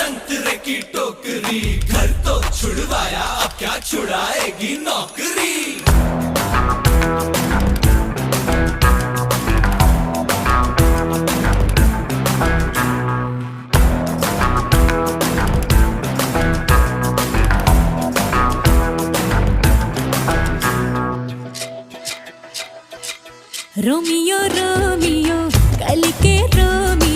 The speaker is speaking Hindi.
संतरे की टोकरी, घर तो छुड़वाया अब क्या छुड़ाएगी नौकरी। रोमियो रोमियो कल के रोमियो